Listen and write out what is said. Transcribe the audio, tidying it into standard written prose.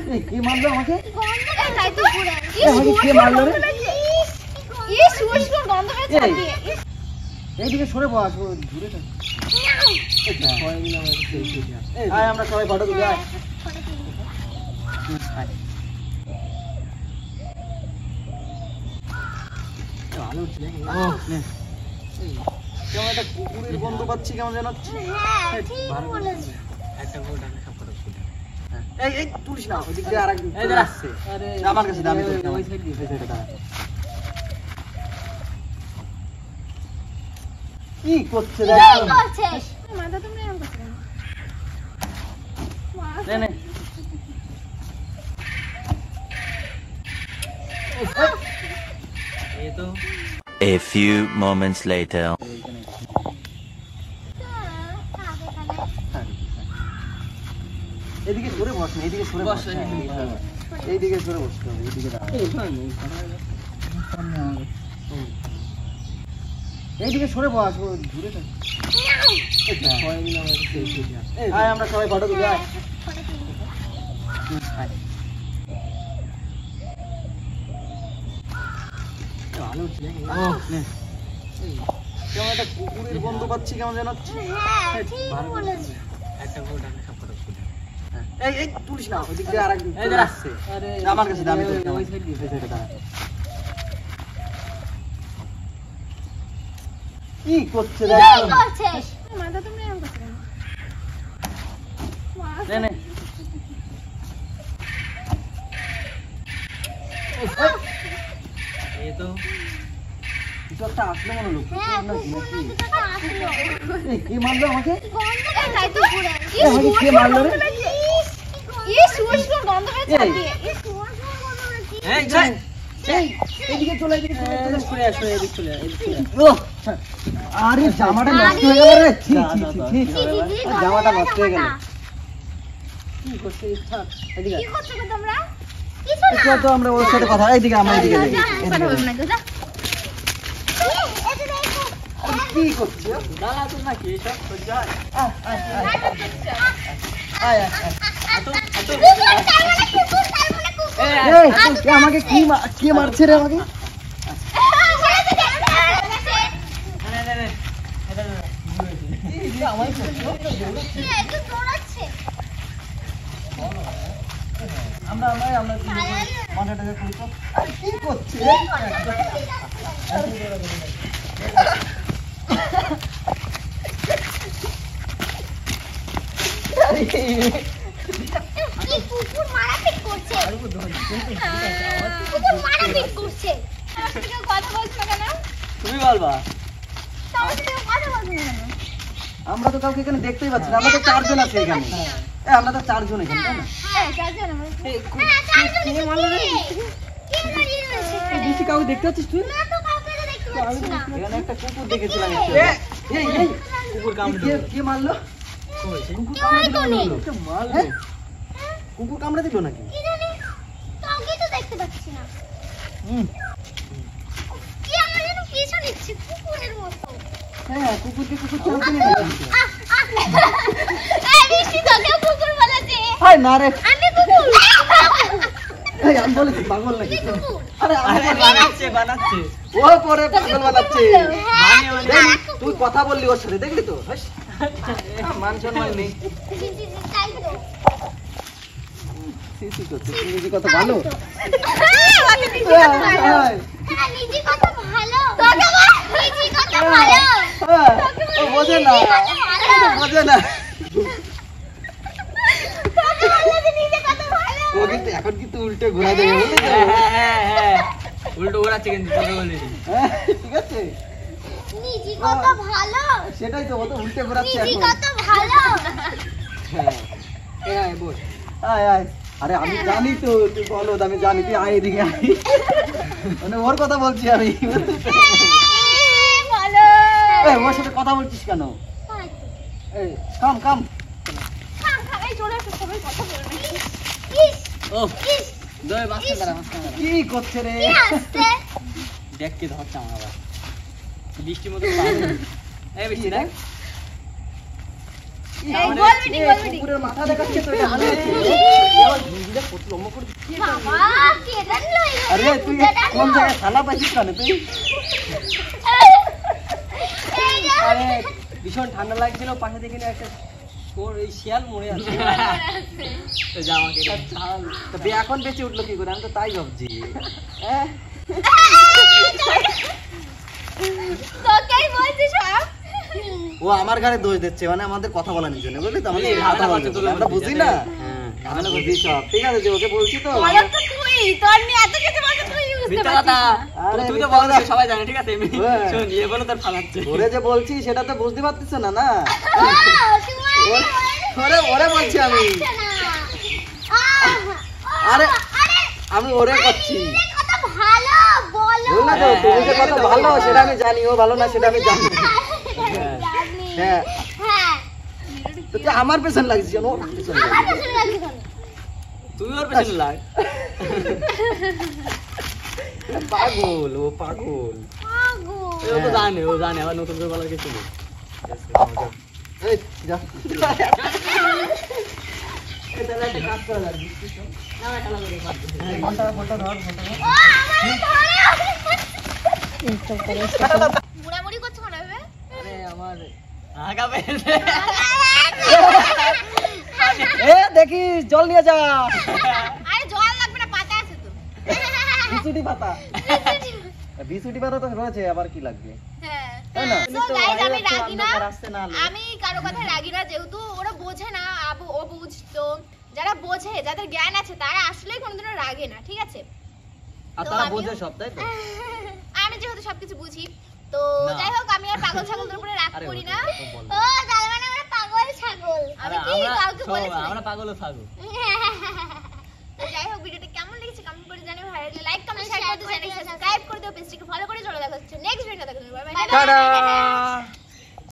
কে মারলো আমাকে? তাই তো পুরো আমাকে কে মারলো রে? শুয়োর গন্ধ পেয়েছে। এইদিকে সরে বস, দূরে থাক। আয় আমরা সবাই ফটো তুলি। আয় ভালো হচ্ছে নাকি? কেমন একটা কুকুরের গন্ধ পাচ্ছি, কেমন যেন হচ্ছে। এই তুলিস না, ওই দিক দিয়ে আর একজন আসছে আমার কাছে। দামি কি করছে? মাথা তুমি এরকম করছো কেন? A few moments later. এদিকে সরে বস না, এদিকে সরে বস। এইদিকে সরে বসতে হবে, এইদিকে দাঁড়া। এইদিকে সরে বস, দূরে থাক। আয় আমরা সবাই ফটো তুলি। আয় ভালো হচ্ছে নাকি? কেমন একটা কুকুরের গন্ধ পাচ্ছি, কেমন যেন হচ্ছে। এই তুলিস না, ওই দিক দিয়ে আর একজন আসছে আমার কাছে। দামি কি করছে? মাথা তুমি এরকম করছো কেন? কিছু একটা আসলো মনে হলো। কে মারলো আমাকে? তাই তো পুরো আমাকে কে মারলো রে? শুয়োর গন্ধ পেয়েছে। এইদিকে চলে, আরে জামাটা নষ্ট হয়ে গেল রে। জামাটা নষ্ট হয়ে গেল। কি করছে? কি করছো গো তোমরা? তো আমরা ওর সাথে কথা। এইদিকে আমরা এইদিকে যাই। কি করছে? আমাকে কি মারছে রে? আমাকে কি করছে? কুকুর মারাপিট করছে। কুকুর মারাপিট করছে। আমার সাথে কেউ কথা বলছো না কেন? তুমি বলবা। আমার সাথে কেউ কথা বলছো না কেন? আমরা তো কাউকে এখানে দেখতেই পাচ্ছি না। আমরা তো চারজন আছি এখানে। আমরা তো চারজন এখানে, তাই না? হ্যাঁ, চারজন আমরা। কে মারলো রে? কে মারিয়েছে? কাউকে দেখতে পাচ্ছিস তুই? না তো কাউকে তো দেখতে পাচ্ছি না। এখানে একটা কুকুর দেখেছিলাম। কুকুর কামড়ে কে মারলো? কুকুর কামড়ে দিল। কুকুর কামড়ে দিল নাকি? কি জানি, কাউকে তো দেখতে পাচ্ছি না। কি আমার যেন পিছু নিচ্ছে কুকুরের মতো। হ্যাঁ, কুকুরকে কুকুর চালতে নেই নাকি? এই মিষ্টি তোকে কুকুর বলেছে। হাই না রে, আমি কুকুর। এই আমি বলেছি পাগল নাকি? আরে বানাচ্ছে ও, পরে পাগল বানাচ্ছে। তুই কথা বললি ওর সাথে, দেখলি তো? মান সম্মান নেই। তাই তো। সিসি করছে। নিজে কথা ভালো। নিজে কথা ভালো। নিজে কথা ভালো। ও বোঝে না, বোঝে না। ও কিন্তু এখন কিন্তু উল্টে ঘোরা দেবে, বুঝলি তো? উল্টো ঘোরাচ্ছে কিন্তু তোকে বলিনি। ঠিক আছে, নিজে কথা ভালো। সেটাই তো, ও তো উল্টে ঘোরাচ্ছে নিজে এখন। কথা ভালো। হ্যাঁ বল। আয় আয়। আরে আমি জানি তো তুই বলো, আমি জানি তুই আয় এদিকে আয়। মানে ওর কথা বলছি আমি। ভালো। এই ওর সাথে কথা বলছিস কেন? এই কাম কাম। এই চলে আসো, সবাই কথা বলবে। ও দই মাছটা দাঁড়া, মাছটা দাঁড়া। কি করছে রে? কি আসছে? দেখ কে ধরছে আমার আবার বৃষ্টির মতো এই বৃষ্টি দেখ। এই গোল মিটিং, গোল মিটিং। কুকুরের মাথা দেখাচ্ছে তো, এটা ভালো হচ্ছে। লম্বা করে কি বাবা কি জানলো আরে তুই কোন জায়গায় থালা পাইছিস কেন তুই আরে ভীষণ ঠান্ডা লাগছিল পাশে দেখে একটা ওর এই শিয়াল মরে আছে তো যা আমাকে চাল তো এখন বেঁচে উঠলো কি করে আমি তো তাই ভাবছি হ্যাঁ তো কে বলছিস সব ও আমার ঘরে দোষ দিচ্ছে মানে আমাদের কথা বলার জন্য বুঝলি তো আমাদের এই কথা হাতে বলছে আমরা বুঝি না আমরা বুঝি সব ঠিক আছে যে ওকে বলছি তো বলো তো তুই তোর নিয়ে এত কিছু বলছিস তুই বুঝতে মিথ্যা পারছিস কথা আরে তুমি তো মিথ্যা বলো কথা। সবাই জানে ঠিক আছে হ্যাঁ। শোন ইয়ে বলো তোর ফালাচ্ছে ওরে যে বলছি সেটা তো বুঝতে পারতিস না না তোমার ওরে ওরে বলছি আমি আরে আমি ওরে করছি কত ভালো বলো বুঝলে তো তুমি যে কত ভালো সেটা আমি জানি ও ভালো না সেটা আমি জানি জানি হ্যাঁ হ্যাঁ তো তুই আমার পেছন লাগছিস কেন ওর পেছন আমার লাগছিস? কাছে লাগছে কেন তুই ওর পেছনে লাগ পাগল ও পাগল আগো ও তো জানে আবার নতুন করে বলার কিছু নেই এই যা এই তাহলে একটা কাজ করা যাক ফোনটা ধর ও আমার ধরে মুড়ামুড়ি করছো কেন ভেবে আরে আমার আগাবে এ দেখি জল নিয়ে যা আরে জল লাগবে না পাতা আছে তো বিছুটি পাতা বিছুটি পাতা তো রয়েছে আবার কি লাগবে হ্যাঁ তাই না? So guys, আমি রাগি না আসছে না আলো। আমি কারো কথা রাগি না যেহেতু ওরা বোঝে না ও বুঝতো যারা বোঝে যাদের জ্ঞান আছে তারা আসলেই কোনোদিনও রাগে না ঠিক আছে আর তো তারা আমিও- বোঝে সব তাই তো আমি যেহেতু সবকিছু বুঝি তো না। যাই হোক আমি আর পাগল ছাগলদের উপরে রাগ আরে করি ওটা না তো বল। ও তার মানে আমরা পাগল ছাগল আমি কি কাউকে বলেছি আমরা পাগলও থাকবো তো যাই হোক ভিডিওটা কেমন লেগেছে কমেন্ট করে জানিও ভালো লাগলে লাইক কমেন্ট শেয়ার করে দিও চ্যানেলকে সাবস্ক্রাইব করে দিও পেজটিকে ফলো করে চলে দেখা হচ্ছে নেক্সট ভিডিও দেখা বাই বাই টাটা